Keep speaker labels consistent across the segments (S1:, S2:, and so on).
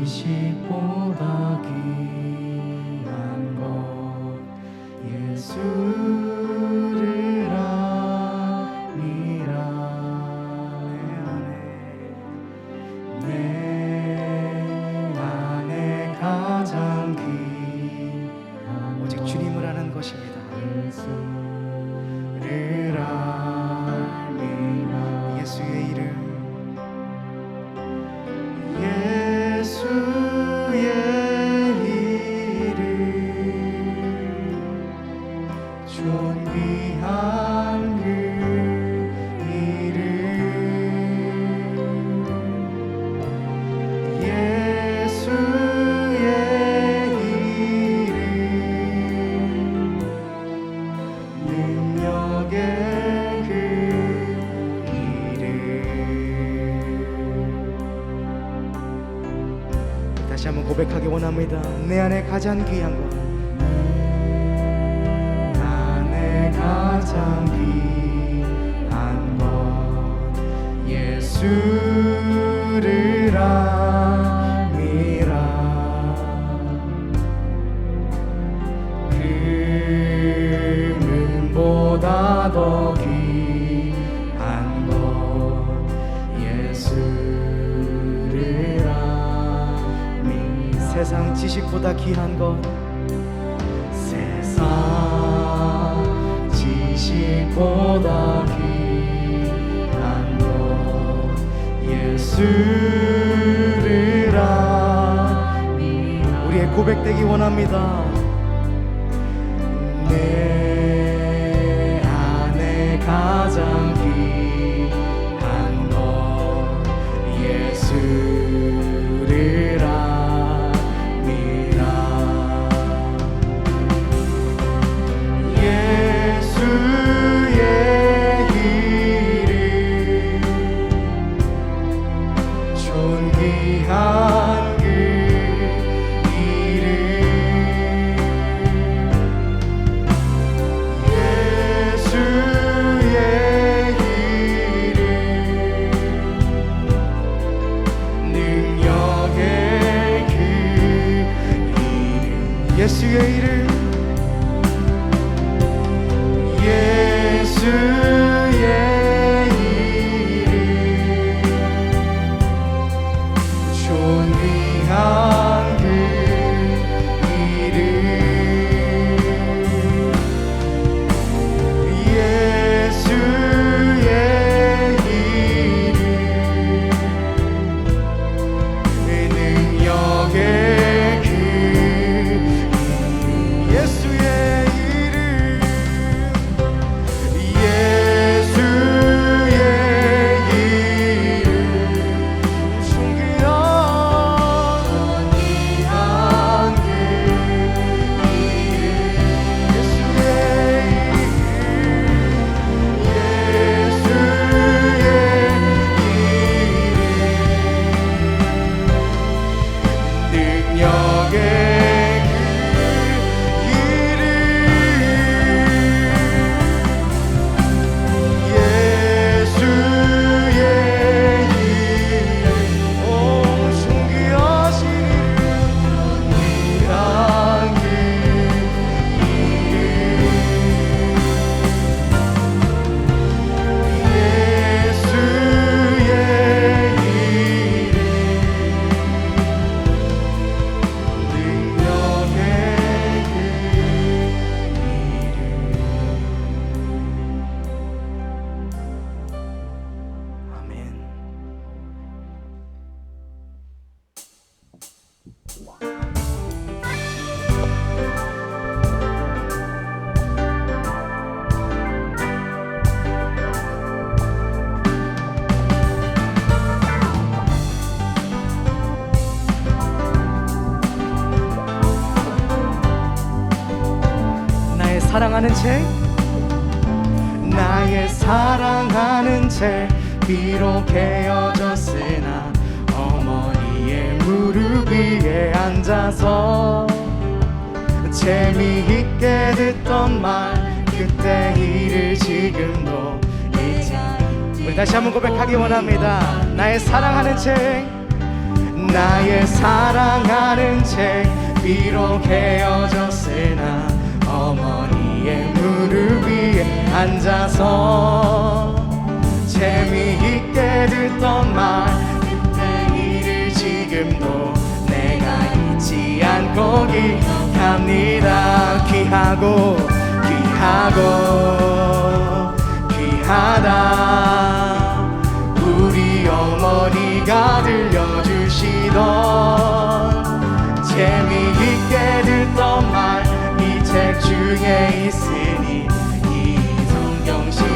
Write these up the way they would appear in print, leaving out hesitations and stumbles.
S1: 지식보다 귀한 것 예수를 아니라. 내 안에 가장 귀한
S2: 오직 주님을 아는 것입니다.
S1: 예수를 알미라.
S2: 예수의 이름,
S1: 예수의 이름 존귀한 그 이름 예수의 이름 능력의 그 이름.
S2: 다시 한번 고백하기 원합니다. 내 안에 가장 귀한 것,
S1: 안에 가장 귀한 것 예수를 아니라. 금은보다 더 귀한 것 예수를 아니라.
S2: 세상 지식보다 귀한 것,
S1: 세상 지식보다 귀한 것 예수를 아니라.
S2: 우리의 고백되기 원합니다.
S1: 내 안에 가장 귀한 것 예수를 아니라. 예수의 이름 존귀한 그 이름
S2: 사랑하는 책,
S1: 나의 사랑하는 채 비록 헤어졌으나 어머니의 무릎 위에 앉아서 재미있게 듣던 말 그때 일을 지금도 잊지.
S2: 우리 다시 한번 고백하기 원합니다. 나의 사랑하는 책,
S1: 나의 사랑하는 책 비록 헤어졌으나 어머니의 무릎 위에 앉아서 재미있게 듣던 말 그때 일을 지금도 내가 잊지 않고 기억합니다.
S2: 귀하고
S1: 귀하다 우리 어머니가 들려주시던 재미있게 듣던 말 이 책 중에 있으니 이 성경식이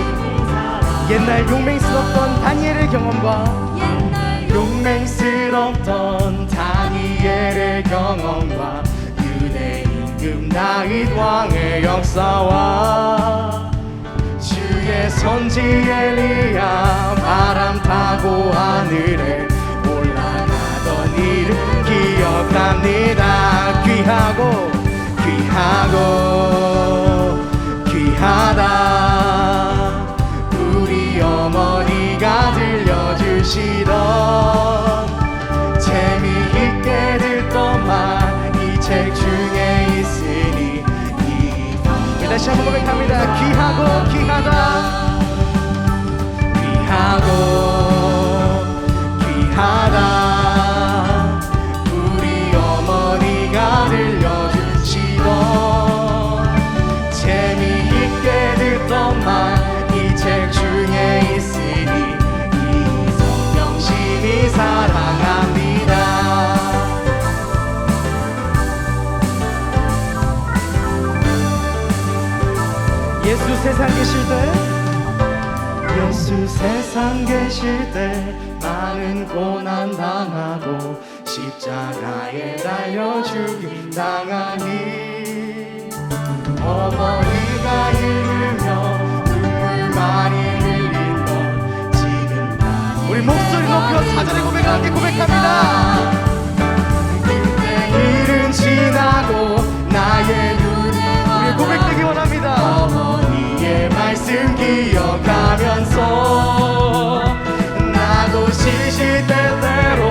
S1: 살아.
S2: 옛날 용맹스럽던 다니엘의 경험과
S1: 용맹스럽던 다니엘의 경험과 유대 임금 다윗 왕의 역사와 주의 선지 엘리야 바람 타고 하늘에 올라가던 일을 기억합니다. 귀하다 우리 어머니가 들려주시던 재미있게 듣던 말 이 책 중에 있으니 이
S2: 다시 한번 고백합니다. 귀하다
S1: 우리 어머니가 들려주시던 재미있게 듣던 말 이 책 중에 있으니 이 성경심이 사랑합니다.
S2: 예수 세상 계실 때,
S1: 예수 세상 계실 때 많은 고난 당하고 십자가에 달려 죽임 당하니 어머니가 읽으며 눈물 많이 흘린 것 지금까지
S2: 우리 목소리 높여 사전의 고백을 함께 고백합니다.
S1: 그때 일은 지나고 나의 눈에
S2: 우리 고백되기 원합니다.
S1: 어머니의 말씀 기억하면서 나도 시시때때로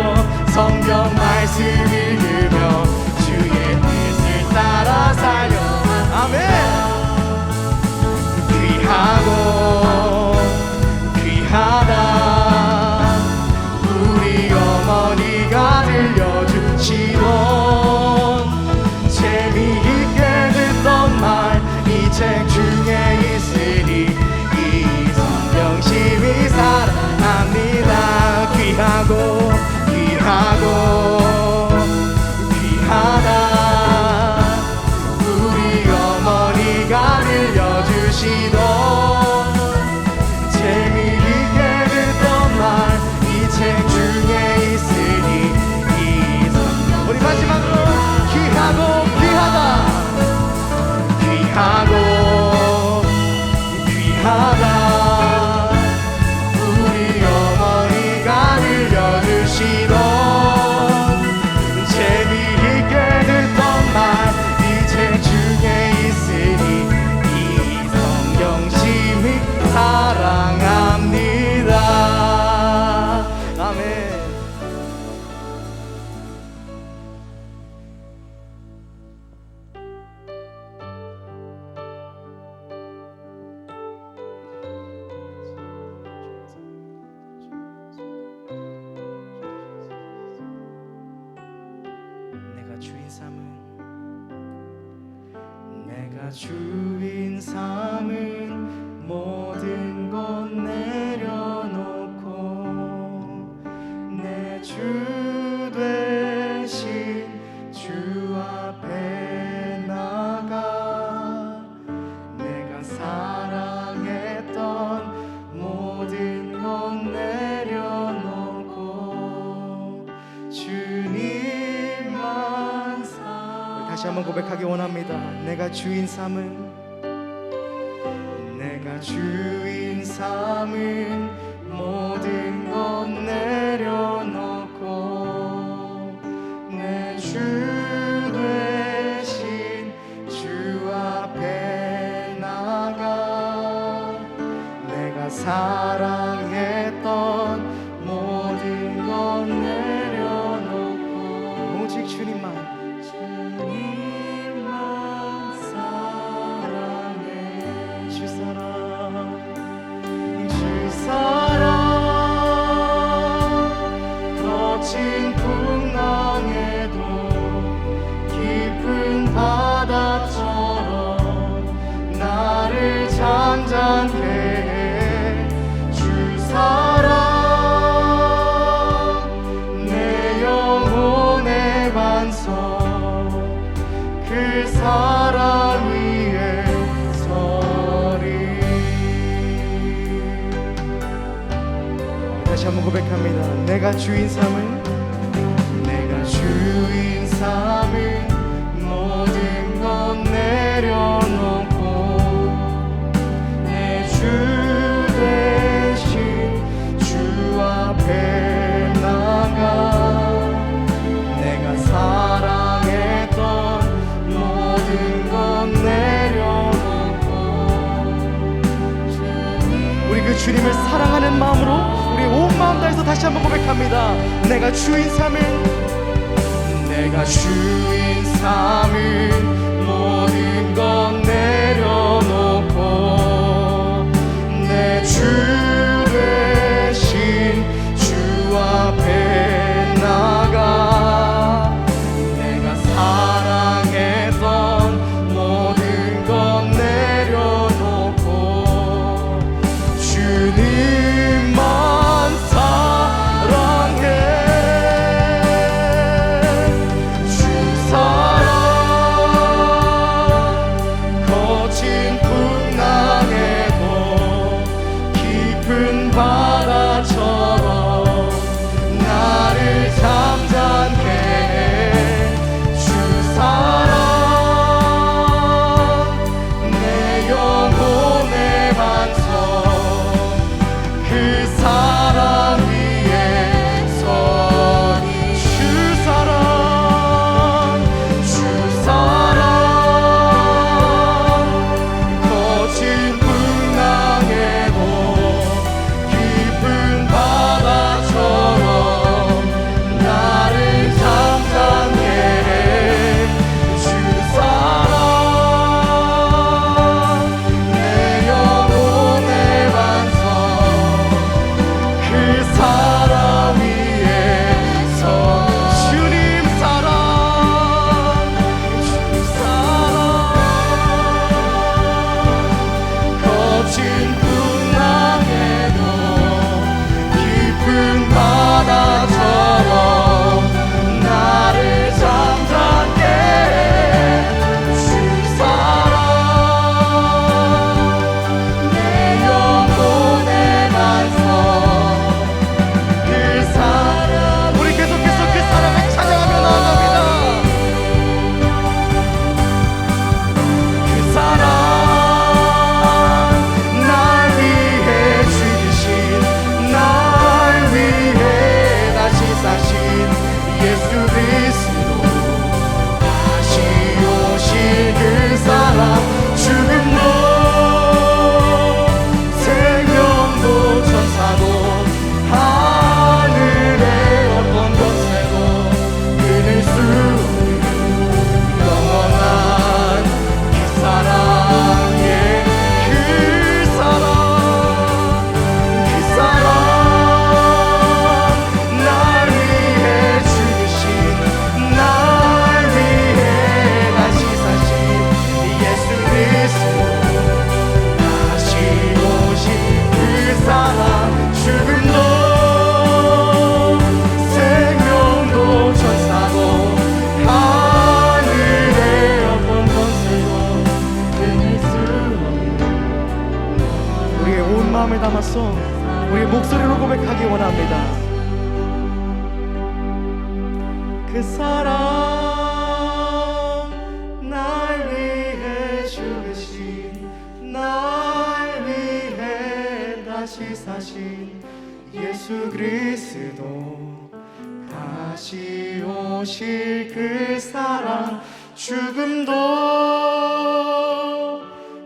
S1: 성경 말씀 읽으며 주의 뜻을 따라 살려.
S2: 아멘.
S1: 귀하다 우리 어머니가 들려주시던 재미있게 듣던 말 이 책 중에 있으니 이 성경심이 사랑합니다. 귀하다 우리 어머니가 들려주시던 재미있게 듣던 말 이 책 중에 있으니 이 성경.
S2: 우리 마지막으로 귀하다
S1: 우리 어머니가 들려주시던 재미있게 듣던 말 이 책 중에 있으니 이 성경심이 사랑합니다.
S2: 아멘.
S1: 내가 주인 삼은 모든 것 내려놓고 내 주 되신 주 앞에 나가 내가 사랑했던 모든 것 내려놓고 주님만
S2: 다시 한번 고백하기 원합니다. 내가 주인 삼은
S1: 내가 주인 삼은 모든 것 내려놓고 내 주 되신 주 앞에 나가 내가 사랑했던 모든 것 내려놓고
S2: 오직 주님만
S1: 사랑해
S2: 주 사랑
S1: 주 사랑 거친 풍랑에도 깊은 바다처럼 나를 잠잠케 해 주 사랑 내 영혼의 반석 그 사랑 위에 서리
S2: 다시 한번 고백합니다. 내가 주인 삼을
S1: 내가 주인 삼은 모든 것 내려놓고 내 주 대신 주 앞에 나가 내가 사랑했던 모든 것 내려놓고
S2: 우리 그 주님을 사랑하는 마음으로 우리 온 마음 다해서 다시 한번 고백합니다. 내가 주인 삼을
S1: 내가 주인 삼은 모든 것 내려놓고 내 주 대신 주 앞에 나가 내가 사랑했던 모든 것 내려놓고 주님만 사랑해 주 사랑 거친 풍랑에도 깊은 바다처럼 나를 잠잠케 해 주 사랑 내 영혼의 반석 그 사랑 위에 서리 주 사랑 거친 풍랑에도 깊은 바다처럼 나를 잠잠케 해 주 사랑 내 영혼의 반석 그 사랑 위에서 주님 사랑 주 사랑 거친 풍랑에도 깊은 바다처럼 나를 잠잠케 주 사랑 내 영혼의 반석 그 사랑
S2: 우리 계속해서 그 사랑을 찬양하며 나아갑니다.
S1: 그 사랑 날 위해 죽으신 날 위해 다시 사신 예수 그리스도 다시 오실 그 사랑 죽음도 생명도 천사도 하늘의 어떤 것에도 끊을 수 없는 영원한 그 사랑의 그 사랑 날 위해 죽으신 날 위해 다시 사신 예수 그리스도 다시 오신 그 사랑 죽음도 생명도 천사도 하늘의 어떤 것에도 끊을 수 없는
S2: 우리의 온 마음을 담아서 우리의 목소리로 고백하기 원합니다.
S1: 그 사랑 날 위해 죽으신 날 위해 다시 사신 예수 그리스도, 다시 오실 그 사랑, 죽음도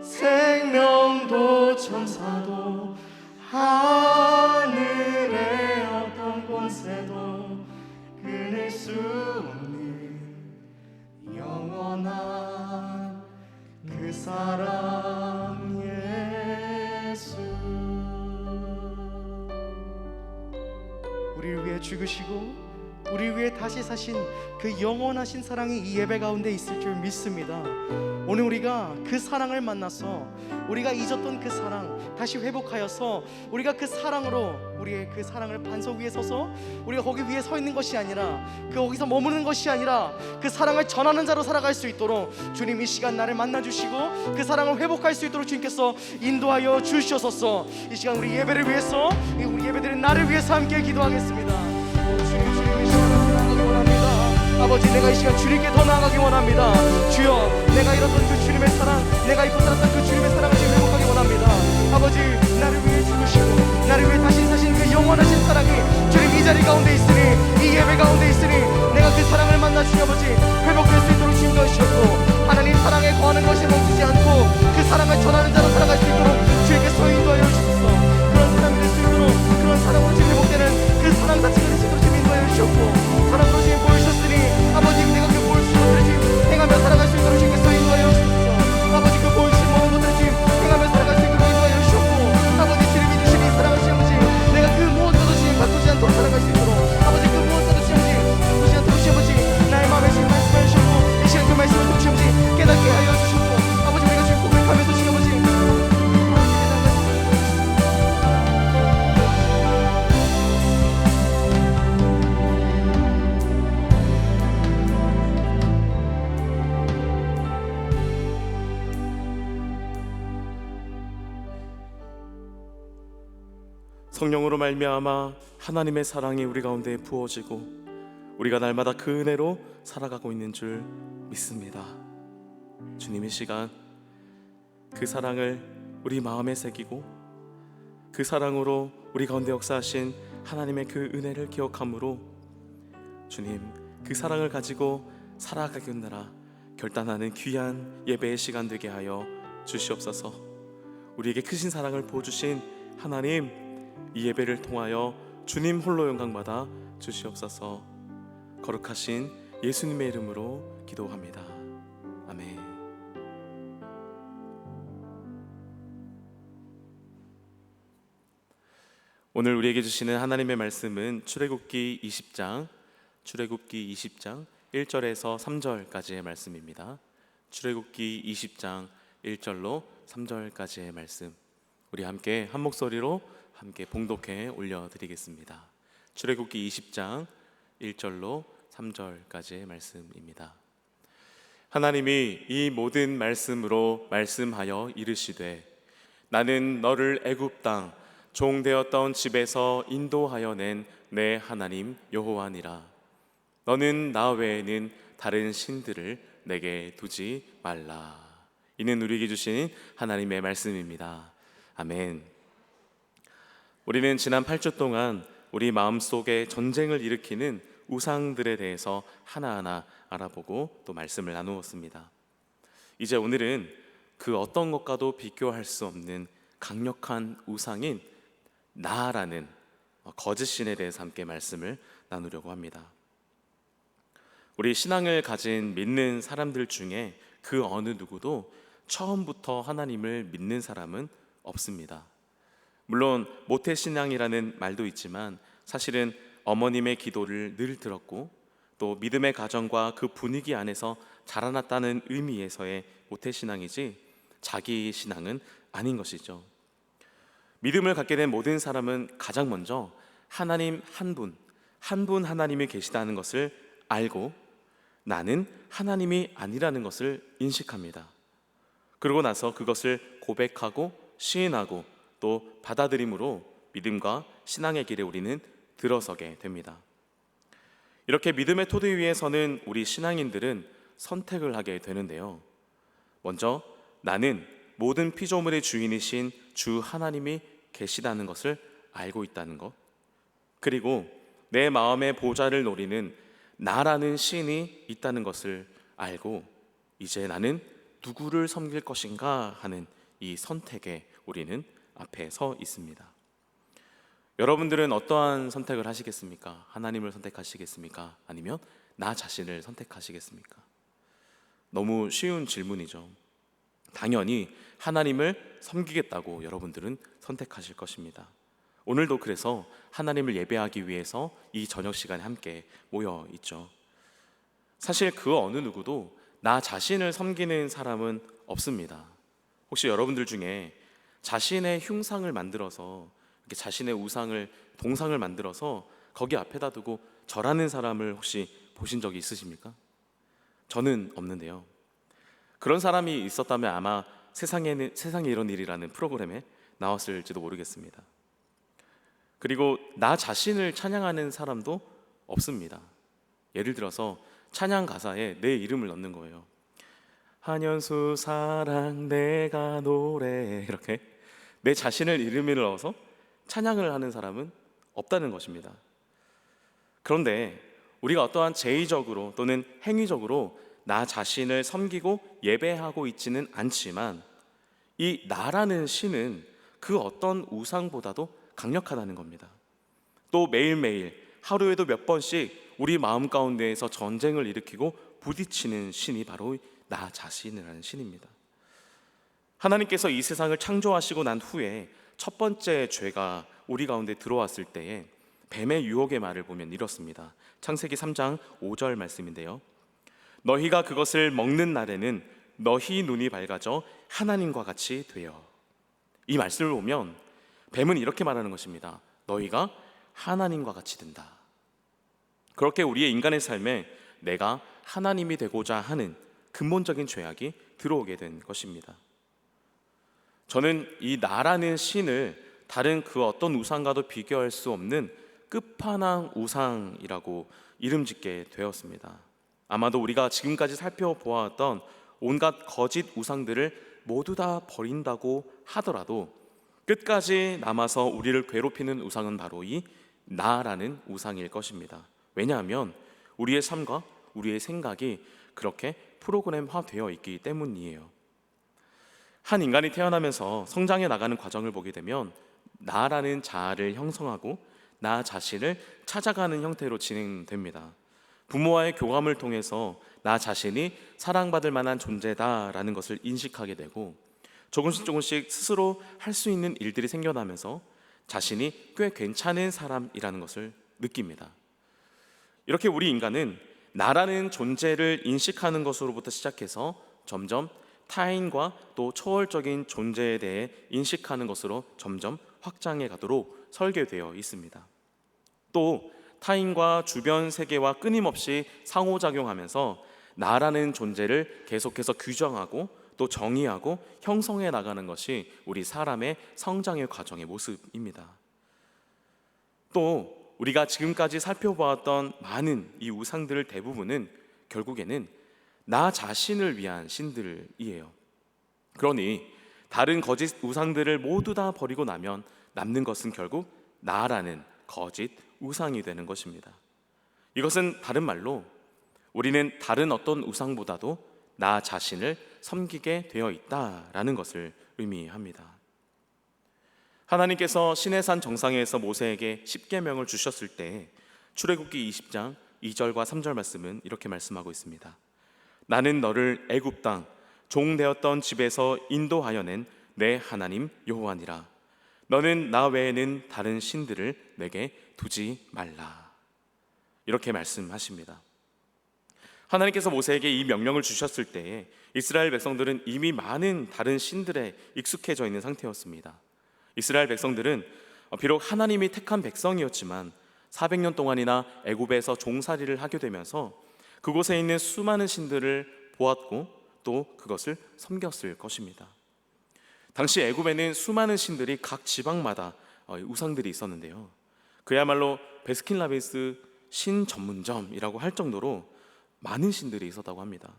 S1: 생명도 천사도 하늘의 어떤 권세도 끊을 수 없는 영원한 그 사랑 예수.
S2: 우리를 위해 죽으시고 우리 위해 다시 사신 그 영원하신 사랑이 이 예배 가운데 있을 줄 믿습니다. 오늘 우리가 그 사랑을 만나서 우리가 잊었던 그 사랑 다시 회복하여서 우리가 그 사랑으로 우리의 그 사랑을 반석 위에 서서 우리가 거기 위에 서 있는 것이 아니라 거기서 머무는 것이 아니라 그 사랑을 전하는 자로 살아갈 수 있도록 주님 이 시간 나를 만나주시고 그 사랑을 회복할 수 있도록 주님께서 인도하여 주시옵소서. 이 시간 우리 예배를 위해서, 우리 예배드린 나를 위해서 함께 기도하겠습니다. 주님 이 시간 앞에 나가기 원합니다. 아버지, 내가 이 시간 주님께 더 나아가기 원합니다. 주여, 내가 잃었던 그 주님의 사랑, 내가 잊고 살았던 그 주님의 사랑을 지금 회복하기 원합니다. 아버지, 나를 위해 죽으시고 나를 위해 다시 사신 그 영원하신 사랑이 주님 이 자리 가운데 있으니, 이 예배 가운데 있으니 내가 그 사랑을 만나 주님 아버지 회복될 수 있도록 주님 도와주시옵고, 하나님 사랑에 거하는 것이 멈추지 않고 그 사랑을 전하는 자로 살아갈 수 있도록 주님께서 인도하여 주소서. 그런 사람이 될 수 있도록, 그런 사랑으로 지금 회복되는 그 사랑 자체가 될 수 있도록 주님 인도하여 주시옵고, 사랑으로 지금 보여주셨으니 아버지 내가 그 보여주신 것들을 지금 행하며 살아갈 수 있도록 주님께서 인도하여 주소서. 아버지 그 보여주신 모든 것들을 지금 행하며 살아갈 수 있도록 인도하여 주시옵고, 아버지 주님이 주신 이 사랑을 지금 내가 그 무엇과도 지금 바꾸지 않도록 살아갈 수 있도록, 아버지 그 무엇과도 지금 바꾸지 않도록 지금 나의 마음에 지금 말씀해 주시옵고, 이 시간 그 말씀을 듣고 지금 깨닫게 하여 주시옵고, 아버지 우리가 지금 고백하면서 지금 아버지
S3: 성령으로 말미암아 하나님의 사랑이 우리 가운데 부어지고 우리가 날마다 그 은혜로 살아가고 있는 줄 믿습니다. 주님 이 시간 그 사랑을 우리 마음에 새기고 그 사랑으로 우리 가운데 역사하신 하나님의 그 은혜를 기억함으로 주님 그 사랑을 가지고 살아가겠느라 결단하는 귀한 예배의 시간 되게 하여 주시옵소서. 우리에게 크신 사랑을 보여주신 하나님, 이 예배를 통하여 주님 홀로 영광받아 주시옵소서. 거룩하신 예수님의 이름으로 기도합니다. 아멘. 오늘 우리에게 주시는 하나님의 말씀은 출애굽기 20장 1절에서 3절까지의 말씀입니다. 출애굽기 20장 1절로 3절까지의 말씀, 우리 함께 한 목소리로 함께 봉독해 올려드리겠습니다. 출애굽기 20장 1절로 3절까지의 말씀입니다. 하나님이 이 모든 말씀으로 말씀하여 이르시되, 나는 너를 애굽 땅 종되었던 집에서 인도하여 낸 내 하나님 여호와니라. 너는 나 외에는 다른 신들을 내게 두지 말라. 이는 우리에게 주신 하나님의 말씀입니다. 아멘. 우리는 지난 8주 동안 우리 마음속에 전쟁을 일으키는 우상들에 대해서 하나하나 알아보고 또 말씀을 나누었습니다. 이제 오늘은 그 어떤 것과도 비교할 수 없는 강력한 우상인 나라는 거짓신에 대해서 함께 말씀을 나누려고 합니다. 우리 신앙을 가진 믿는 사람들 중에 그 어느 누구도 처음부터 하나님을 믿는 사람은 없습니다. 물론 모태신앙이라는 말도 있지만 사실은 어머님의 기도를 늘 들었고 또 믿음의 가정과 그 분위기 안에서 자라났다는 의미에서의 모태신앙이지 자기 신앙은 아닌 것이죠. 믿음을 갖게 된 모든 사람은 가장 먼저 하나님 한 분 하나님이 계시다는 것을 알고 나는 하나님이 아니라는 것을 인식합니다. 그러고 나서 그것을 고백하고 시인하고 또 받아들임으로 믿음과 신앙의 길에 우리는 들어서게 됩니다. 이렇게 믿음의 토대 위에 서는 우리 신앙인들은 선택을 하게 되는데요. 먼저 나는 모든 피조물의 주인이신 주 하나님이 계시다는 것을 알고 있다는 것, 그리고 내 마음의 보좌를 노리는 나라는 신이 있다는 것을 알고 이제 나는 누구를 섬길 것인가 하는 이 선택에 우리는 앞에 서 있습니다. 여러분들은 어떠한 선택을 하시겠습니까? 하나님을 선택하시겠습니까? 아니면 나 자신을 선택하시겠습니까? 너무 쉬운 질문이죠. 당연히 하나님을 섬기겠다고 여러분들은 선택하실 것입니다. 오늘도 그래서 하나님을 예배하기 위해서 이 저녁 시간에 함께 모여 있죠. 사실 그 어느 누구도 나 자신을 섬기는 사람은 없습니다. 혹시 여러분들 중에 자신의 흉상을 만들어서 이렇게 자신의 우상을 동상을 만들어서 거기 앞에다 두고 절하는 사람을 혹시 보신 적이 있으십니까? 저는 없는데요. 그런 사람이 있었다면 아마 세상에 이런 일이라는 프로그램에 나왔을지도 모르겠습니다. 그리고 나 자신을 찬양하는 사람도 없습니다. 예를 들어서 찬양 가사에 내 이름을 넣는 거예요. 한연수 사랑 내가 노래, 이렇게 내 자신을 이름을 넣어서 찬양을 하는 사람은 없다는 것입니다. 그런데 우리가 어떠한 제의적으로 또는 행위적으로 나 자신을 섬기고 예배하고 있지는 않지만 이 나라는 신은 그 어떤 우상보다도 강력하다는 겁니다. 또 매일매일 하루에도 몇 번씩 우리 마음 가운데에서 전쟁을 일으키고 부딪히는 신이 바로 나 자신이라는 신입니다. 하나님께서 이 세상을 창조하시고 난 후에 첫 번째 죄가 우리 가운데 들어왔을 때에 뱀의 유혹의 말을 보면 이렇습니다. 창세기 3장 5절 말씀인데요. 너희가 그것을 먹는 날에는 너희 눈이 밝아져 하나님과 같이 되어. 이 말씀을 보면 뱀은 이렇게 말하는 것입니다. 너희가 하나님과 같이 된다. 그렇게 우리의 인간의 삶에 내가 하나님이 되고자 하는 근본적인 죄악이 들어오게 된 것입니다. 저는 이 나라는 신을 다른 그 어떤 우상과도 비교할 수 없는 끝판왕 우상이라고 이름 짓게 되었습니다. 아마도 우리가 지금까지 살펴보았던 온갖 거짓 우상들을 모두 다 버린다고 하더라도 끝까지 남아서 우리를 괴롭히는 우상은 바로 이 나라는 우상일 것입니다. 왜냐하면 우리의 삶과 우리의 생각이 그렇게 프로그램화되어 있기 때문이에요. 한 인간이 태어나면서 성장해 나가는 과정을 보게 되면 나라는 자아를 형성하고 나 자신을 찾아가는 형태로 진행됩니다. 부모와의 교감을 통해서 나 자신이 사랑받을 만한 존재다라는 것을 인식하게 되고 조금씩 스스로 할 수 있는 일들이 생겨나면서 자신이 꽤 괜찮은 사람이라는 것을 느낍니다. 이렇게 우리 인간은 나라는 존재를 인식하는 것으로부터 시작해서 점점 타인과 또 초월적인 존재에 대해 인식하는 것으로 점점 확장해 가도록 설계되어 있습니다. 또 타인과 주변 세계와 끊임없이 상호작용하면서 나라는 존재를 계속해서 규정하고 또 정의하고 형성해 나가는 것이 우리 사람의 성장의 과정의 모습입니다. 또 우리가 지금까지 살펴보았던 많은 이 우상들을 대부분은 결국에는 나 자신을 위한 신들이에요. 그러니 다른 거짓 우상들을 모두 다 버리고 나면 남는 것은 결국 나라는 거짓 우상이 되는 것입니다. 이것은 다른 말로 우리는 다른 어떤 우상보다도 나 자신을 섬기게 되어 있다라는 것을 의미합니다. 하나님께서 시내산 정상에서 모세에게 십계명을 주셨을 때 출애굽기 20장 2절과 3절 말씀은 이렇게 말씀하고 있습니다. 나는 너를 애굽 땅 종 되었던 집에서 인도하여 낸 내 하나님 여호와니라. 너는 나 외에는 다른 신들을 내게 두지 말라. 이렇게 말씀하십니다. 하나님께서 모세에게 이 명령을 주셨을 때에 이스라엘 백성들은 이미 많은 다른 신들에 익숙해져 있는 상태였습니다. 이스라엘 백성들은 비록 하나님이 택한 백성이었지만 400년 동안이나 애굽에서 종살이를 하게 되면서 그곳에 있는 수많은 신들을 보았고 또 그것을 섬겼을 것입니다. 당시 애굽에는 수많은 신들이 각 지방마다 우상들이 있었는데요. 그야말로 베스킨라빈스 신 전문점이라고 할 정도로 많은 신들이 있었다고 합니다.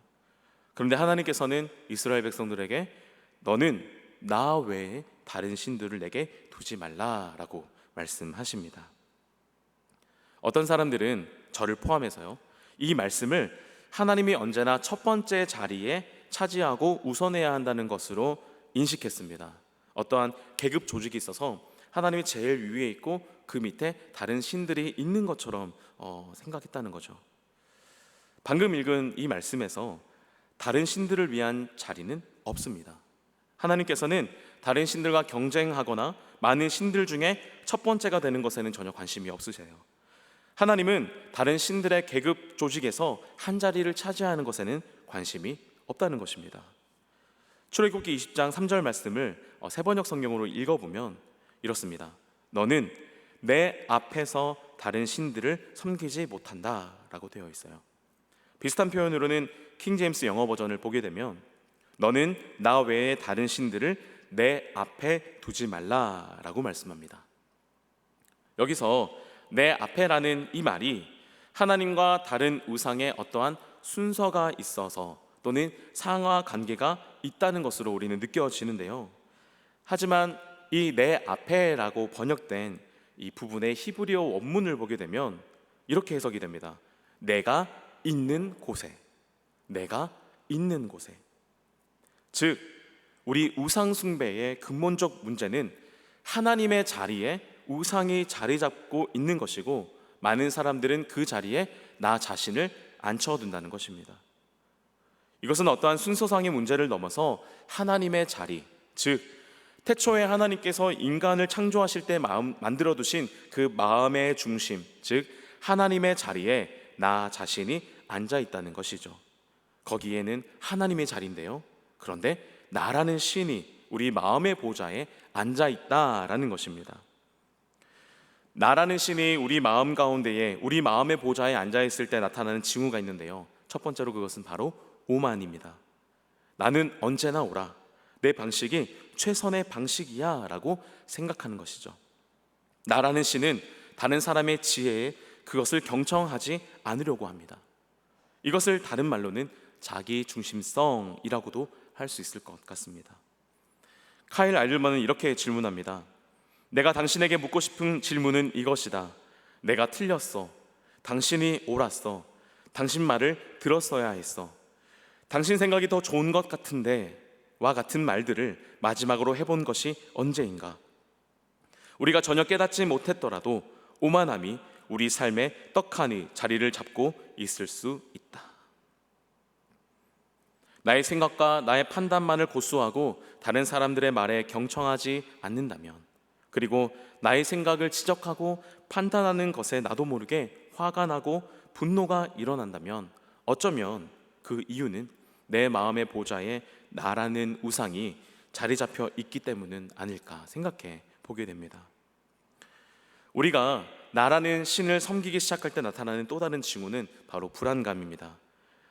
S3: 그런데 하나님께서는 이스라엘 백성들에게 너는 나 외에 다른 신들을 내게 두지 말라라고 말씀하십니다. 어떤 사람들은 저를 포함해서요, 이 말씀을 하나님이 언제나 첫 번째 자리에 차지하고 우선해야 한다는 것으로 인식했습니다. 어떠한 계급 조직이 있어서 하나님이 제일 위에 있고 그 밑에 다른 신들이 있는 것처럼 생각했다는 거죠. 방금 읽은 이 말씀에서 다른 신들을 위한 자리는 없습니다. 하나님께서는 다른 신들과 경쟁하거나 많은 신들 중에 첫 번째가 되는 것에는 전혀 관심이 없으세요. 하나님은 다른 신들의 계급 조직에서 한 자리를 차지하는 것에는 관심이 없다는 것입니다. 출애굽기 20장 3절 말씀을 세번역 성경으로 읽어보면 이렇습니다. 너는 내 앞에서 다른 신들을 섬기지 못한다 라고 되어 있어요. 비슷한 표현으로는 킹제임스 영어 버전을 보게 되면 너는 나 외에 다른 신들을 내 앞에 두지 말라 라고 말씀합니다. 여기서 내 앞에라는 이 말이 하나님과 다른 우상의 어떠한 순서가 있어서 또는 상하 관계가 있다는 것으로 우리는 느껴지는데요. 하지만 이 내 앞에라고 번역된 이 부분의 히브리어 원문을 보게 되면 이렇게 해석이 됩니다. 내가 있는 곳에, 내가 있는 곳에. 즉 우리 우상 숭배의 근본적 문제는 하나님의 자리에 우상이 자리 잡고 있는 것이고, 많은 사람들은 그 자리에 나 자신을 앉혀둔다는 것입니다. 이것은 어떠한 순서상의 문제를 넘어서 하나님의 자리, 즉 태초에 하나님께서 인간을 창조하실 때 만들어 두신 그 마음의 중심, 즉 하나님의 자리에 나 자신이 앉아 있다는 것이죠. 거기에는 하나님의 자리인데요, 그런데 나라는 신이 우리 마음의 보좌에 앉아 있다라는 것입니다. 나라는 신이 우리 마음 가운데에, 우리 마음의 보좌에 앉아 있을 때 나타나는 징후가 있는데요, 첫 번째로 그것은 바로 오만입니다. 나는 언제나 옳아, 내 방식이 최선의 방식이야 라고 생각하는 것이죠. 나라는 신은 다른 사람의 지혜에 그것을 경청하지 않으려고 합니다. 이것을 다른 말로는 자기 중심성이라고도 할 수 있을 것 같습니다. 카일 알릴만은 이렇게 질문합니다. 내가 당신에게 묻고 싶은 질문은 이것이다. 내가 틀렸어. 당신이 옳았어. 당신 말을 들었어야 했어. 당신 생각이 더 좋은 것 같은데 와 같은 말들을 마지막으로 해본 것이 언제인가? 우리가 전혀 깨닫지 못했더라도 오만함이 우리 삶에 떡하니 자리를 잡고 있을 수 있다. 나의 생각과 나의 판단만을 고수하고 다른 사람들의 말에 경청하지 않는다면, 그리고 나의 생각을 지적하고 판단하는 것에 나도 모르게 화가 나고 분노가 일어난다면 어쩌면 그 이유는 내 마음의 보좌에 나라는 우상이 자리 잡혀 있기 때문은 아닐까 생각해 보게 됩니다. 우리가 나라는 신을 섬기기 시작할 때 나타나는 또 다른 징후는 바로 불안감입니다.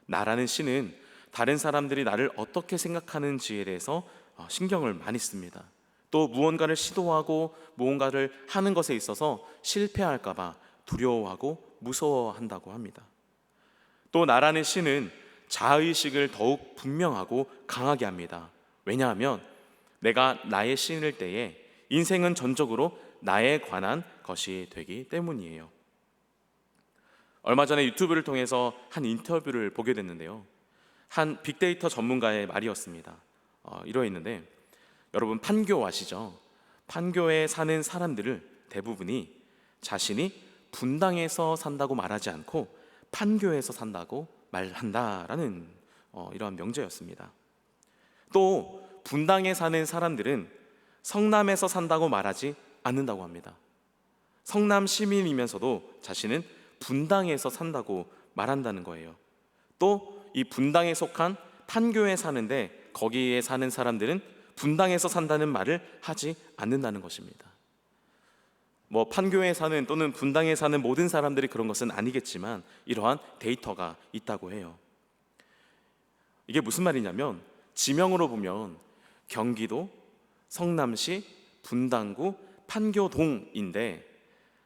S3: 나라는 신은 다른 사람들이 나를 어떻게 생각하는지에 대해서 신경을 많이 씁니다. 또 무언가를 시도하고 무언가를 하는 것에 있어서 실패할까 봐 두려워하고 무서워한다고 합니다. 또 나라는 신은 자의식을 더욱 분명하고 강하게 합니다. 왜냐하면 내가 나의 신일 때에 인생은 전적으로 나에 관한 것이 되기 때문이에요. 얼마 전에 유튜브를 통해서 한 인터뷰를 보게 됐는데요, 한 빅데이터 전문가의 말이었습니다. 이러했는데, 여러분 판교 아시죠? 판교에 사는 사람들을 대부분이 자신이 분당에서 산다고 말하지 않고 판교에서 산다고 말한다라는 이러한 명제였습니다. 또 분당에 사는 사람들은 성남에서 산다고 말하지 않는다고 합니다. 성남 시민이면서도 자신은 분당에서 산다고 말한다는 거예요. 또 이 분당에 속한 판교에 사는데 거기에 사는 사람들은 분당에서 산다는 말을 하지 않는다는 것입니다. 뭐 판교에 사는 또는 분당에 사는 모든 사람들이 그런 것은 아니겠지만 이러한 데이터가 있다고 해요. 이게 무슨 말이냐면, 지명으로 보면 경기도, 성남시, 분당구, 판교동인데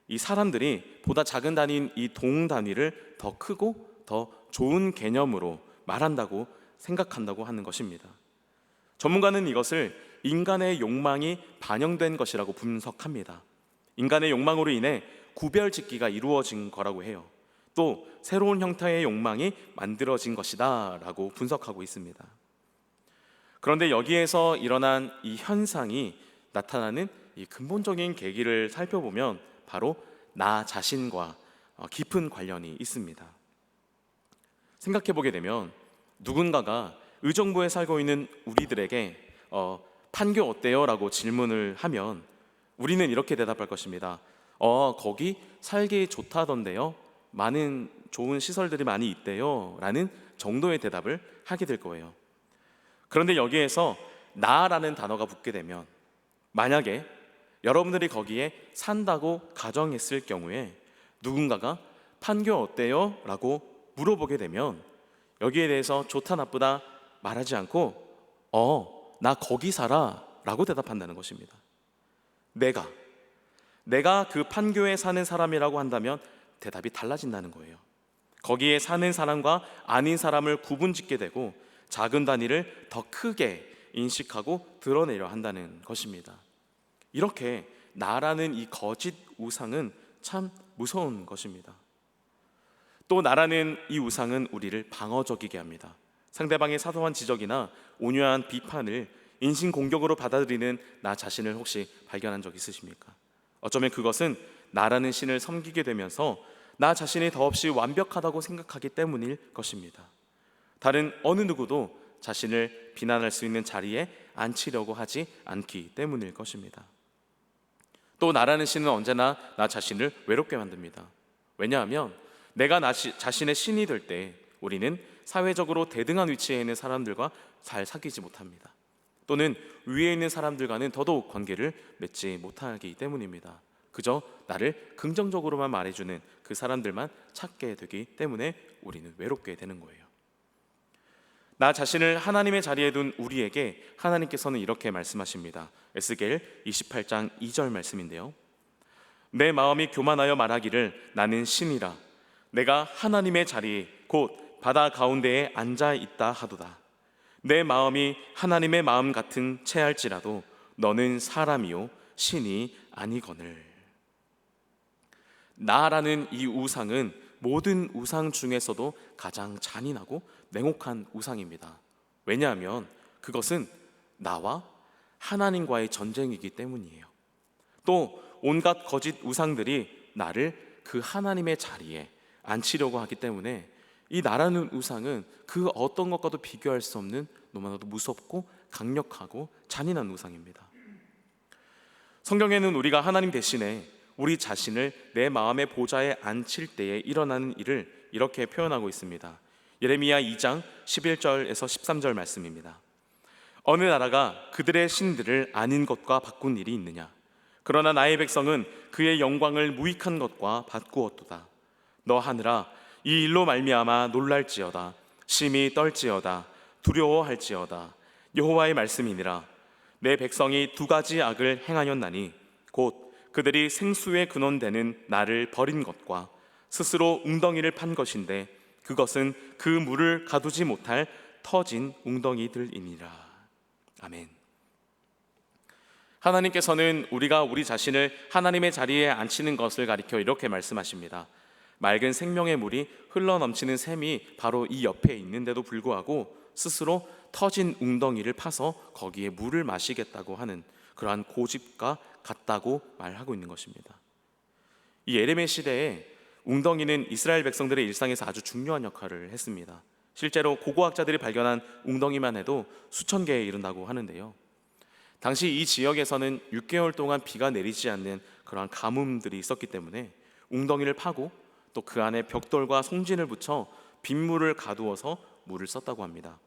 S3: 이 사람들이 보다 작은 단위인 이 동 단위를 더 크고 더 좋은 개념으로 말한다고 생각한다고 하는 것입니다. 전문가는 이것을 인간의 욕망이 반영된 것이라고 분석합니다. 인간의 욕망으로 인해 구별짓기가 이루어진 거라고 해요. 또 새로운 형태의 욕망이 만들어진 것이다 라고 분석하고 있습니다. 그런데 여기에서 일어난 이 현상이 나타나는 이 근본적인 계기를 살펴보면 바로 나 자신과 깊은 관련이 있습니다. 생각해보게 되면 누군가가 의정부에 살고 있는 우리들에게 판교 어때요? 라고 질문을 하면 우리는 이렇게 대답할 것입니다. 거기 살기 좋다던데요? 많은 좋은 시설들이 많이 있대요 라는 정도의 대답을 하게 될 거예요. 그런데 여기에서 나라는 단어가 붙게 되면 만약에 여러분들이 거기에 산다고 가정했을 경우에 누군가가 판교 어때요? 라고 물어보게 되면 여기에 대해서 좋다 나쁘다 말하지 않고 나 거기 살아 라고 대답한다는 것입니다. 내가 그 판교에 사는 사람이라고 한다면 대답이 달라진다는 거예요. 거기에 사는 사람과 아닌 사람을 구분짓게 되고 작은 단위를 더 크게 인식하고 드러내려 한다는 것입니다. 이렇게 나라는 이 거짓 우상은 참 무서운 것입니다. 또 나라는 이 우상은 우리를 방어적이게 합니다. 상대방의 사소한 지적이나 온유한 비판을 인신공격으로 받아들이는 나 자신을 혹시 발견한 적 있으십니까? 어쩌면 그것은 나라는 신을 섬기게 되면서 나 자신이 더없이 완벽하다고 생각하기 때문일 것입니다. 다른 어느 누구도 자신을 비난할 수 있는 자리에 앉히려고 하지 않기 때문일 것입니다. 또 나라는 신은 언제나 나 자신을 외롭게 만듭니다. 왜냐하면 내가 나 자신의 신이 될 때 우리는 사회적으로 대등한 위치에 있는 사람들과 잘 사귀지 못합니다. 또는 위에 있는 사람들과는 더더욱 관계를 맺지 못하기 때문입니다. 그저 나를 긍정적으로만 말해주는 그 사람들만 찾게 되기 때문에 우리는 외롭게 되는 거예요. 나 자신을 하나님의 자리에 둔 우리에게 하나님께서는 이렇게 말씀하십니다. 에스겔 28장 2절 말씀인데요. 내 마음이 교만하여 말하기를 나는 신이라 내가 하나님의 자리 곧 바다 가운데에 앉아 있다 하도다. 내 마음이 하나님의 마음 같은 채할지라도 너는 사람이요 신이 아니거늘. 나라는 이 우상은 모든 우상 중에서도 가장 잔인하고 냉혹한 우상입니다. 왜냐하면 그것은 나와 하나님과의 전쟁이기 때문이에요. 또 온갖 거짓 우상들이 나를 그 하나님의 자리에 앉히려고 하기 때문에 이 나라는 우상은 그 어떤 것과도 비교할 수 없는 너무나도 무섭고 강력하고 잔인한 우상입니다. 성경에는 우리가 하나님 대신에 우리 자신을 내 마음의 보좌에 앉힐 때에 일어나는 일을 이렇게 표현하고 있습니다. 예레미야 2장 11절에서 13절 말씀입니다. 어느 나라가 그들의 신들을 아닌 것과 바꾼 일이 있느냐? 그러나 나의 백성은 그의 영광을 무익한 것과 바꾸었도다. 너 하늘아 이 일로 말미암아 놀랄지어다. 심히 떨지어다. 두려워할지어다. 여호와의 말씀이니라. 내 백성이 두 가지 악을 행하였나니 곧 그들이 생수의 근원되는 나를 버린 것과 스스로 웅덩이를 판 것인데 그것은 그 물을 가두지 못할 터진 웅덩이들이니라. 아멘. 하나님께서는 우리가 우리 자신을 하나님의 자리에 앉히는 것을 가리켜 이렇게 말씀하십니다. 맑은 생명의 물이 흘러넘치는 샘이 바로 이 옆에 있는데도 불구하고 스스로 터진 웅덩이를 파서 거기에 물을 마시겠다고 하는 그러한 고집과 같다고 말하고 있는 것입니다. 이 에레미 시대에 웅덩이는 이스라엘 백성들의 일상에서 아주 중요한 역할을 했습니다. 실제로 고고학자들이 발견한 웅덩이만 해도 수천 개에 이른다고 하는데요. 당시 이 지역에서는 6개월 동안 비가 내리지 않는 그러한 가뭄들이 있었기 때문에 웅덩이를 파고 또 그 안에 벽돌과 송진을 붙여 빗물을 가두어서 물을 썼다고 합니다.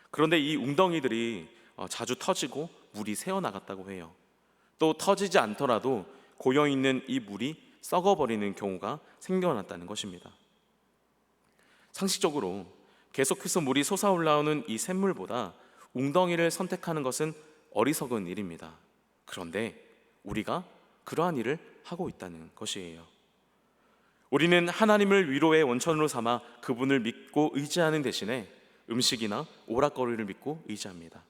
S3: 그런데 이 웅덩이들이 자주 터지고 물이 새어나갔다고 해요. 또 터지지 않더라도 고여있는 이 물이 썩어버리는 경우가 생겨났다는 것입니다. 상식적으로 계속해서 물이 솟아올라오는 이 샘물보다 웅덩이를 선택하는 것은 어리석은 일입니다. 그런데 우리가 그러한 일을 하고 있다는 것이에요. 우리는 하나님을 위로의 원천으로 삼아 그분을 믿고 의지하는 대신에 음식이나 오락거리를 믿고 의지합니다.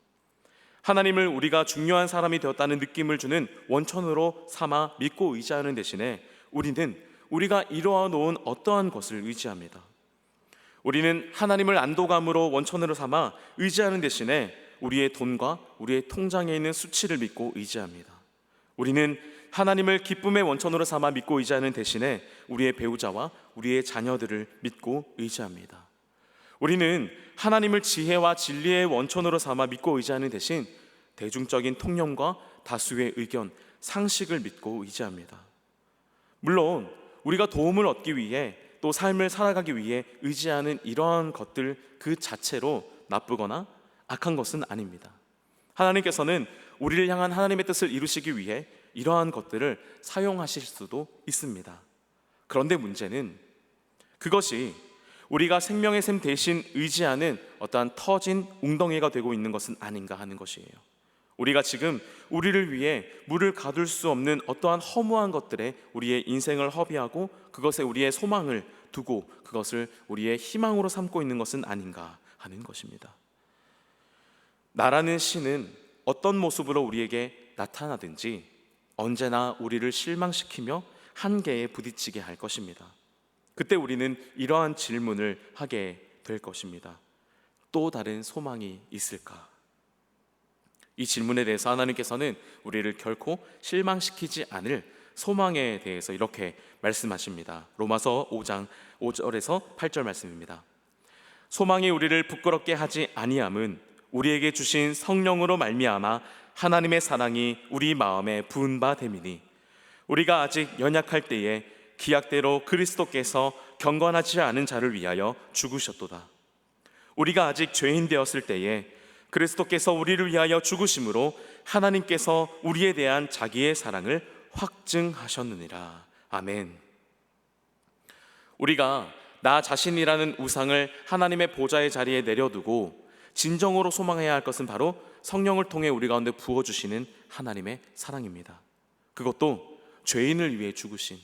S3: 하나님을 우리가 중요한 사람이 되었다는 느낌을 주는 원천으로 삼아 믿고 의지하는 대신에 우리는 우리가 이루어 놓은 어떠한 것을 의지합니다. 우리는 하나님을 안도감으로 원천으로 삼아 의지하는 대신에 우리의 돈과 우리의 통장에 있는 수치를 믿고 의지합니다. 우리는 하나님을 기쁨의 원천으로 삼아 믿고 의지하는 대신에 우리의 배우자와 우리의 자녀들을 믿고 의지합니다. 우리는 하나님을 지혜와 진리의 원천으로 삼아 믿고 의지하는 대신 대중적인 통념과 다수의 의견, 상식을 믿고 의지합니다. 물론 우리가 도움을 얻기 위해 또 삶을 살아가기 위해 의지하는 이러한 것들 그 자체로 나쁘거나 악한 것은 아닙니다. 하나님께서는 우리를 향한 하나님의 뜻을 이루시기 위해 이러한 것들을 사용하실 수도 있습니다. 그런데 문제는 그것이 우리가 생명의 샘 대신 의지하는 어떠한 터진 웅덩이가 되고 있는 것은 아닌가 하는 것이에요. 우리가 지금 우리를 위해 물을 가둘 수 없는 어떠한 허무한 것들에 우리의 인생을 허비하고 그것에 우리의 소망을 두고 그것을 우리의 희망으로 삼고 있는 것은 아닌가 하는 것입니다. 나라는 신은 어떤 모습으로 우리에게 나타나든지 언제나 우리를 실망시키며 한계에 부딪히게 할 것입니다. 그때 우리는 이러한 질문을 하게 될 것입니다. 또 다른 소망이 있을까? 이 질문에 대해서 하나님께서는 우리를 결코 실망시키지 않을 소망에 대해서 이렇게 말씀하십니다. 로마서 5장 5절에서 8절 말씀입니다. 소망이 우리를 부끄럽게 하지 아니함은 우리에게 주신 성령으로 말미암아 하나님의 사랑이 우리 마음에 부은 바 됨이니 우리가 아직 연약할 때에 기약대로 그리스도께서 경건하지 않은 자를 위하여 죽으셨도다. 우리가 아직 죄인 되었을 때에 그리스도께서 우리를 위하여 죽으심으로 하나님께서 우리에 대한 자기의 사랑을 확증하셨느니라. 아멘. 우리가 나 자신이라는 우상을 하나님의 보좌의 자리에 내려두고 진정으로 소망해야 할 것은 바로 성령을 통해 우리 가운데 부어주시는 하나님의 사랑입니다. 그것도 죄인을 위해 죽으신,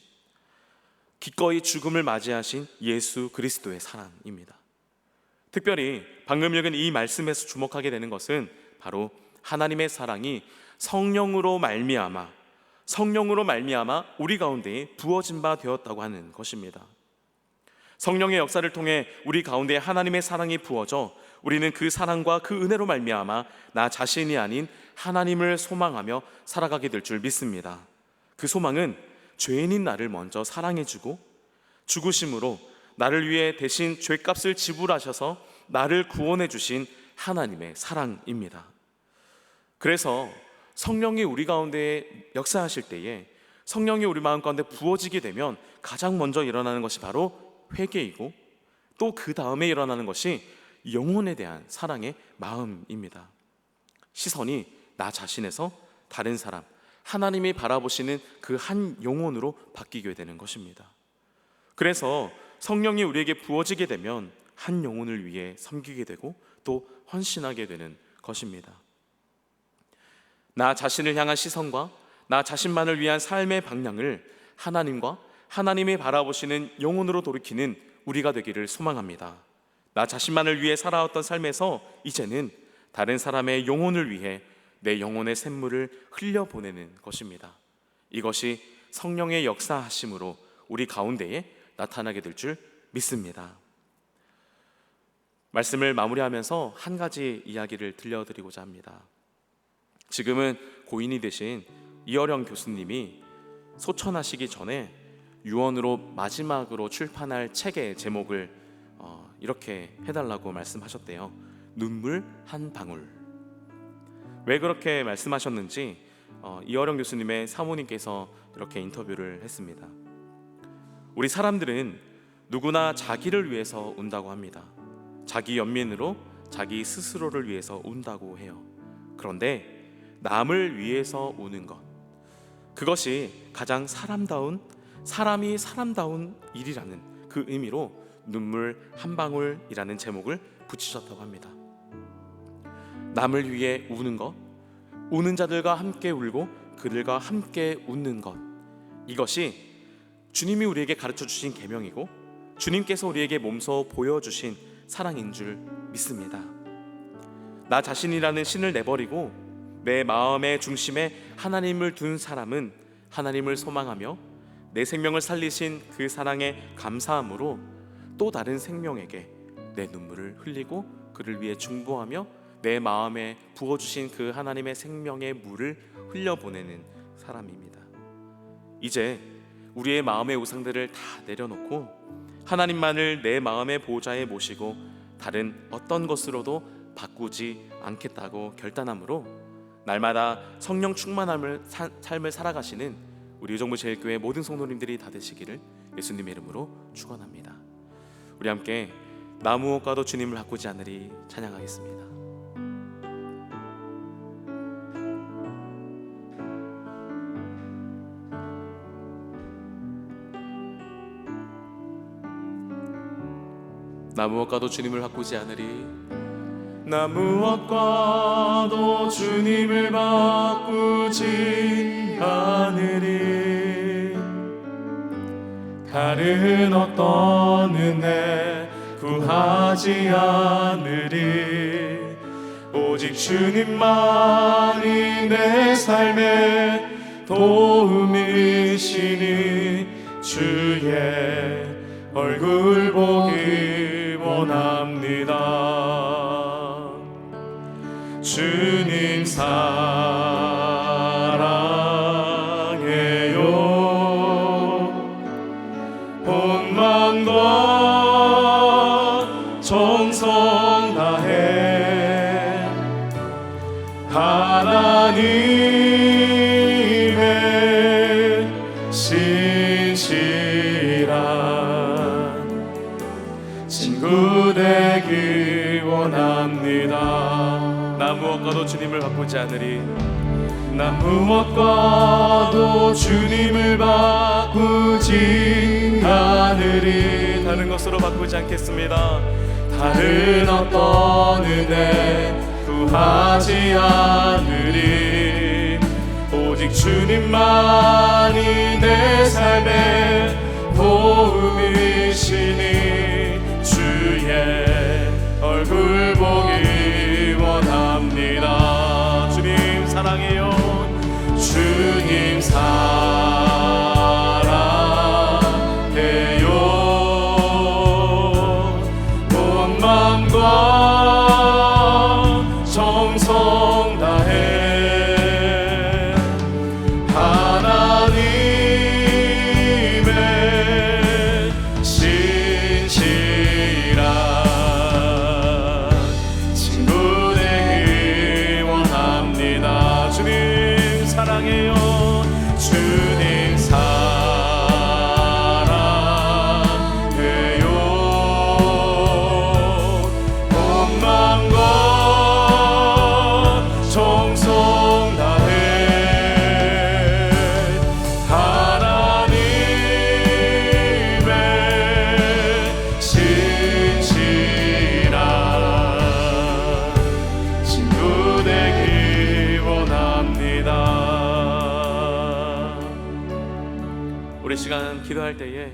S3: 기꺼이 죽음을 맞이하신 예수 그리스도의 사랑입니다. 특별히 방금 읽은 이 말씀에서 주목하게 되는 것은 바로 하나님의 사랑이 성령으로 말미암아 우리 가운데에 부어진 바 되었다고 하는 것입니다. 성령의 역사를 통해 우리 가운데 하나님의 사랑이 부어져 우리는 그 사랑과 그 은혜로 말미암아 나 자신이 아닌 하나님을 소망하며 살아가게 될 줄 믿습니다. 그 소망은 죄인인 나를 먼저 사랑해주고 죽으심으로 나를 위해 대신 죄값을 지불하셔서 나를 구원해 주신 하나님의 사랑입니다. 그래서 성령이 우리 가운데 역사하실 때에 성령이 우리 마음 가운데 부어지게 되면 가장 먼저 일어나는 것이 바로 회개이고 또 그 다음에 일어나는 것이 영혼에 대한 사랑의 마음입니다. 시선이 나 자신에서 다른 사람, 하나님이 바라보시는 그 한 영혼으로 바뀌게 되는 것입니다. 그래서 성령이 우리에게 부어지게 되면 한 영혼을 위해 섬기게 되고 또 헌신하게 되는 것입니다. 나 자신을 향한 시선과 나 자신만을 위한 삶의 방향을 하나님과 하나님이 바라보시는 영혼으로 돌이키는 우리가 되기를 소망합니다. 나 자신만을 위해 살아왔던 삶에서 이제는 다른 사람의 영혼을 위해 내 영혼의 샘물을 흘려보내는 것입니다. 이것이 성령의 역사하심으로 우리 가운데에 나타나게 될 줄 믿습니다. 말씀을 마무리하면서 한 가지 이야기를 들려드리고자 합니다. 지금은 고인이 되신 이어령 교수님이 소천하시기 전에 유언으로 마지막으로 출판할 책의 제목을 이렇게 해달라고 말씀하셨대요. 눈물 한 방울. 왜 그렇게 말씀하셨는지 이어령 교수님의 사모님께서 이렇게 인터뷰를 했습니다. 우리 사람들은 누구나 자기를 위해서 운다고 합니다. 자기 연민으로 자기 스스로를 위해서 운다고 해요. 그런데 남을 위해서 우는 것, 그것이 가장 사람이 사람다운 일이라는 그 의미로 눈물 한 방울이라는 제목을 붙이셨다고 합니다. 남을 위해 우는 것, 우는 자들과 함께 울고 그들과 함께 웃는 것, 이것이 주님이 우리에게 가르쳐 주신 계명이고 주님께서 우리에게 몸소 보여주신 사랑인 줄 믿습니다. 나 자신이라는 신을 내버리고 내 마음의 중심에 하나님을 둔 사람은 하나님을 소망하며 내 생명을 살리신 그 사랑에 감사함으로 또 다른 생명에게 내 눈물을 흘리고 그를 위해 중보하며 내 마음에 부어주신 그 하나님의 생명의 물을 흘려보내는 사람입니다. 이제 우리의 마음의 우상들을 다 내려놓고 하나님만을 내 마음의 보좌에 모시고 다른 어떤 것으로도 바꾸지 않겠다고 결단함으로 날마다 성령 충만함을 삶을 살아가시는 우리 의정부 제일교회 모든 성도님들이 다 되시기를 예수님의 이름으로 축원합니다. 우리 함께 나 무엇과도 주님을 바꾸지 않으리 찬양하겠습니다. 나 무엇과도 주님을 바꾸지 않으리.
S1: 나 무엇과도 주님을 바꾸지 않으리. 다른 어떤 은혜 구하지 않으리. 오직 주님만이 내 삶의 도움이시니 주의 얼굴 보기 원합니다. 주님 사랑해요. 온 마음과 정성 다해 하나님의 신실한 친구 되기 원합니다.
S3: 나 무엇과도 주님을 바꾸지 않으리.
S1: 나 무엇과도 주님을 바꾸지 않으리.
S3: 다른 것으로 바꾸지 않겠습니다.
S1: 다른 어떤 은혜 구하지 않으리. 오직 주님만이 내 삶의 도움이시니 주의 얼굴 보기 원합니다.
S3: 주님 사랑해요.
S1: 주님 사랑해요. 온 마음과 정성 다해 하나님의 신실한 친구 되기 원합니다. 주님 사랑해요. 주님 사랑해요. 온 마음과 정성 다해 하나님의 신실한 친구 되기 원합니다.
S3: 우리 시간 기도할 때에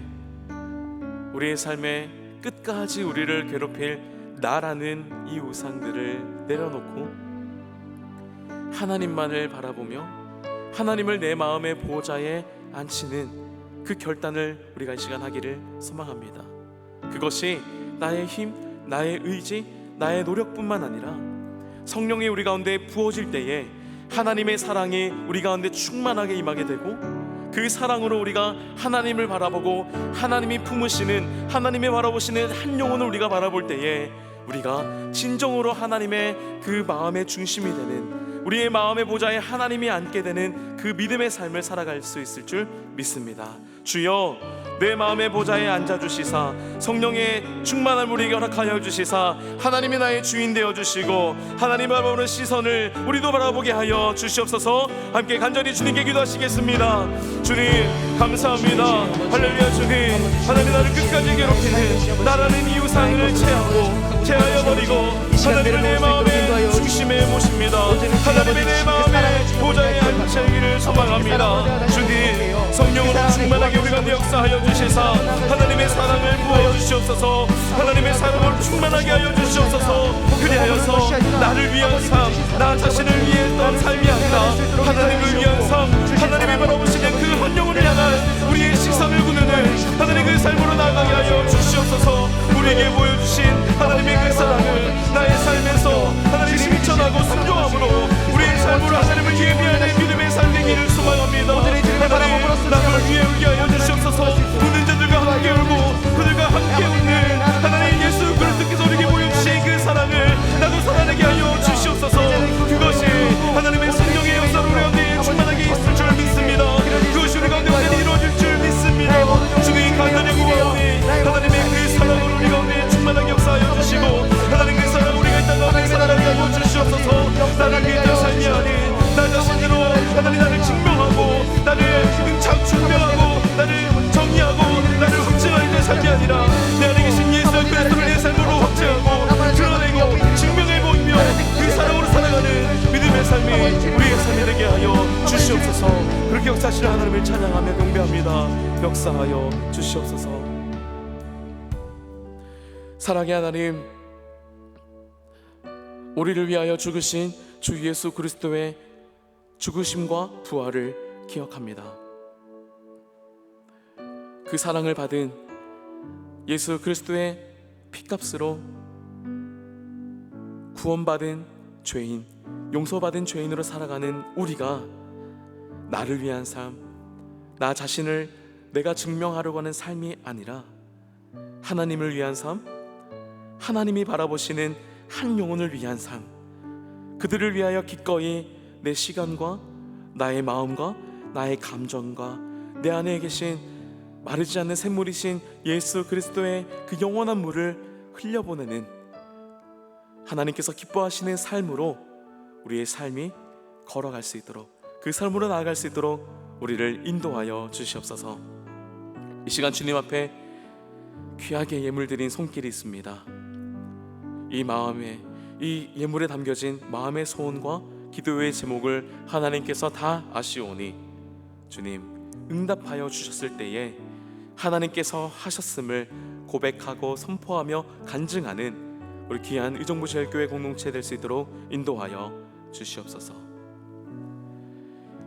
S3: 우리의 삶의 끝까지 우리를 괴롭힐 나라는 이 우상들을 내려놓고 하나님만을 바라보며 하나님을 내 마음의 보좌에 앉히는 그 결단을 우리가 이 시간 하기를 소망합니다. 그것이 나의 힘, 나의 의지, 나의 노력뿐만 아니라 성령이 우리 가운데 부어질 때에 하나님의 사랑이 우리 가운데 충만하게 임하게 되고 그 사랑으로 우리가 하나님을 바라보고 하나님이 품으시는 하나님의 바라보시는 한 영혼을 우리가 바라볼 때에 우리가 진정으로 하나님의 그 마음의 중심이 되는 우리의 마음의 보좌에 하나님이 앉게 되는 그 믿음의 삶을 살아갈 수 있을 줄 믿습니다. 주여 내 마음의 보좌에 앉아주시사 성령의 충만함을 우리에게 허락하여 주시사 하나님이 나의 주인 되어주시고 하나님 바라보는 시선을 우리도 바라보게 하여 주시옵소서. 함께 간절히 주님께 기도하시겠습니다. 주님 감사합니다. 할렐루야. 주님 하나님 나를 끝까지 괴롭히는 나라는 이 우상을 제하여 버리고 하나님을 내 마음의 중심에 모십니다. 하나님의 내 마음의 보좌에 앉히기를 소망합니다. 주님 성령으로 충만하게 우리 가운데 역사하여 주시사 하나님의 사랑을 부어 주시옵소서. 하나님의 삶을 충만하게 하여 주시옵소서. 그리하여서 나를 위한 삶, 나 자신을 위했던 삶이 아니라 하나님을 위한 삶, 하나님이 바라보시는 그 한 영혼을 향한 우리의 시선을 굳는 하나님 그 삶으로 나아가게 하여 주시옵소서. 우리에게 보여주신 하나님의 그 사랑을 나의 삶에서 하나님 실천하고 순종함으로 우리의 삶으로 하나님을 예비하는 믿음의 삶 되기를 소망합니다. 하나님, 나를 위해 울게 하여 주시옵소서. 우는 자들과 함께 울고 그들과 함께 웃는 하나님 예수 그리스도께서 우리에게 보여주신 그 사랑을 나도 살아내게 하여 주시옵소서. 그것이 하나님의 성령의 역사로 우리 가운데 충만하게 있을 줄 믿습니다. 그것이 우리 가운데 완전히 이루어질 줄 믿습니다. 주님 간절히 구하오니 하나님의 그 사랑으로 우리 가운데 충만하게 역사하여 주시고 하나님 그 사랑 우리가 이 땅 가운데 살아나게 하여 주시옵소서. 나를 위한 삶이 아닌 나 자신으로 하나님 나를 증명하고 나를 응창 증명하고 나를 정의하고 나를 확증하는 삶이 아니라 내 안에 계신 예수 그리스도를 내 삶으로 확증하고 드러내고 증명해 보이며 그 사랑으로 살아가는 믿음의 삶이 우리의 삶이 되게 하여 주시옵소서. 그렇게 역사하시는 하나님을 찬양하며 경배합니다. 역사하여 주시옵소서. 사랑의 하나님, 우리를 위하여 죽으신 주 예수 그리스도의 죽으심과 부활을 기억합니다. 그 사랑을 받은 예수 그리스도의 피값으로 구원받은 죄인, 용서받은 죄인으로 살아가는 우리가 나를 위한 삶, 나 자신을 내가 증명하려고 하는 삶이 아니라 하나님을 위한 삶, 하나님이 바라보시는 한 영혼을 위한 삶, 그들을 위하여 기꺼이 내 시간과 나의 마음과 나의 감정과 내 안에 계신 마르지 않는 샘물이신 예수 그리스도의 그 영원한 물을 흘려보내는 하나님께서 기뻐하시는 삶으로 우리의 삶이 걸어갈 수 있도록, 그 삶으로 나아갈 수 있도록 우리를 인도하여 주시옵소서. 이 시간 주님 앞에 귀하게 예물 드린 손길이 있습니다. 이 마음에, 이 예물에 담겨진 마음의 소원과 기도의 제목을 하나님께서 다 아시오니 주님, 응답하여 주셨을 때에 하나님께서 하셨음을 고백하고 선포하며 간증하는 우리 귀한 의정부제일교회 공동체 될 수 있도록 인도하여 주시옵소서.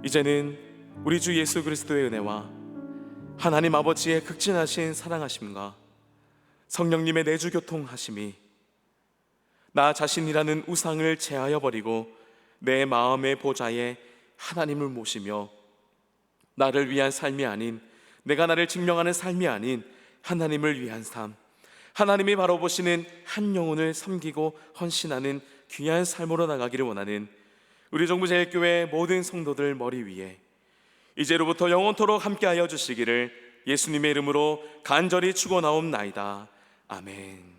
S3: 이제는 우리 주 예수 그리스도의 은혜와 하나님 아버지의 극진하신 사랑하심과 성령님의 내주 교통하심이 나 자신이라는 우상을 제하여 버리고 내 마음의 보좌에 하나님을 모시며 나를 위한 삶이 아닌, 내가 나를 증명하는 삶이 아닌 하나님을 위한 삶, 하나님이 바로 보시는 한 영혼을 섬기고 헌신하는 귀한 삶으로 나가기를 원하는 우리 정부제일교회 모든 성도들 머리 위에 이제로부터 영원토록 함께하여 주시기를 예수님의 이름으로 간절히 축원하옵나이다. 아멘.